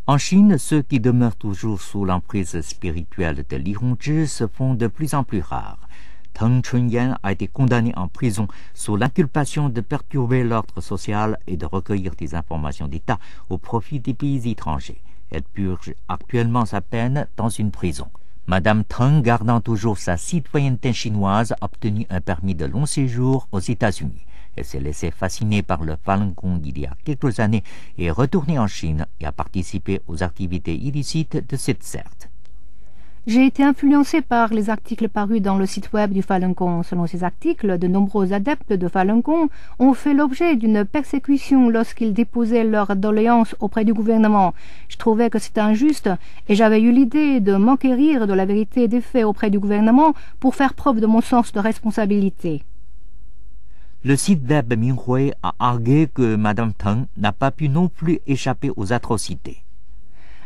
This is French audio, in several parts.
En Chine, ceux qui demeurent toujours sous l'emprise spirituelle de Li Hongzhi se font de plus en plus rares. Teng Chunyan a été condamné en prison sous l'inculpation de perturber l'ordre social et de recueillir des informations d'État au profit des pays étrangers. Elle purge actuellement sa peine dans une prison. Madame Teng, gardant toujours sa citoyenneté chinoise, a obtenu un permis de long séjour aux États-Unis. Elle s'est laissée fasciner par le Falun Gong il y a quelques années et est retournée en Chine et a participé aux activités illicites de cette secte. J'ai été influencée par les articles parus dans le site web du Falun Gong. Selon ces articles, de nombreux adeptes de Falun Gong ont fait l'objet d'une persécution lorsqu'ils déposaient leurs doléances auprès du gouvernement. Je trouvais que c'était injuste et j'avais eu l'idée de m'enquérir de la vérité des faits auprès du gouvernement pour faire preuve de mon sens de responsabilité. Le site web Minhui a argué que Madame Teng n'a pas pu non plus échapper aux atrocités.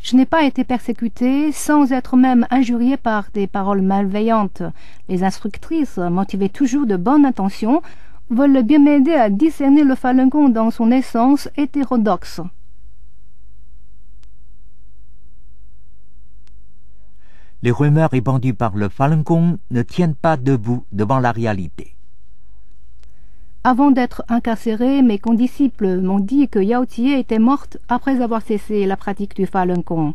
Je n'ai pas été persécutée sans être même injuriée par des paroles malveillantes. Les instructrices, motivées toujours de bonnes intentions, veulent bien m'aider à discerner le Falun Gong dans son essence hétérodoxe. Les rumeurs répandues par le Falun Gong ne tiennent pas debout devant la réalité. Avant d'être incarcérée, mes condisciples m'ont dit que Yao Zie était morte après avoir cessé la pratique du Falun Gong.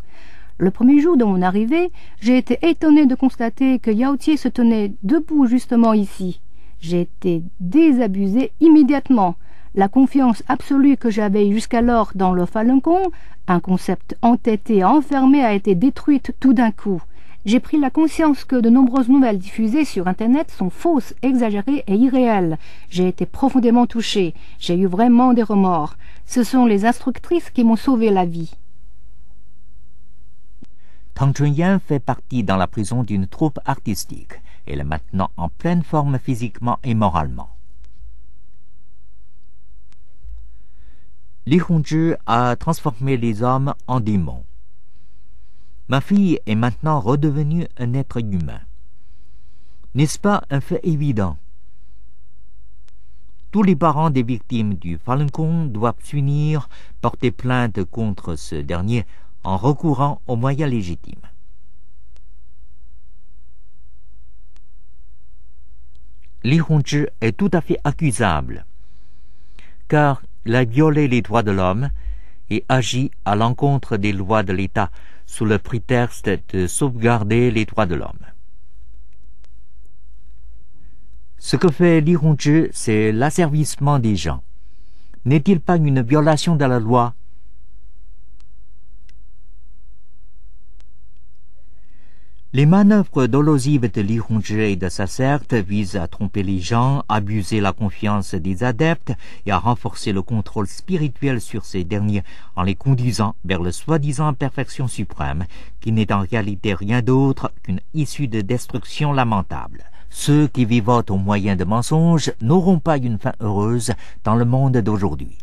Le premier jour de mon arrivée, j'ai été étonnée de constater que Yao Zie se tenait debout justement ici. J'ai été désabusée immédiatement. La confiance absolue que j'avais jusqu'alors dans le Falun Gong, un concept entêté et enfermé, a été détruite tout d'un coup. J'ai pris la conscience que de nombreuses nouvelles diffusées sur Internet sont fausses, exagérées et irréelles. J'ai été profondément touchée. J'ai eu vraiment des remords. Ce sont les instructrices qui m'ont sauvé la vie. Teng Chunyan fait partie dans la prison d'une troupe artistique. Elle est maintenant en pleine forme physiquement et moralement. Li Hongzhi a transformé les hommes en démons. Ma fille est maintenant redevenue un être humain. N'est-ce pas un fait évident? Tous les parents des victimes du Falun Gong doivent s'unir, porter plainte contre ce dernier en recourant aux moyens légitimes. Li Hongzhi est tout à fait accusable, car il a violé les droits de l'homme et agi à l'encontre des lois de l'État sous le prétexte de sauvegarder les droits de l'homme. Ce que fait Li Hongzhi, c'est l'asservissement des gens. N'est-il pas une violation de la loi? Les manœuvres dolosives de Li Hongzhi et de sa secte visent à tromper les gens, abuser la confiance des adeptes et à renforcer le contrôle spirituel sur ces derniers en les conduisant vers le soi-disant perfection suprême, qui n'est en réalité rien d'autre qu'une issue de destruction lamentable. Ceux qui vivotent au moyen de mensonges n'auront pas une fin heureuse dans le monde d'aujourd'hui.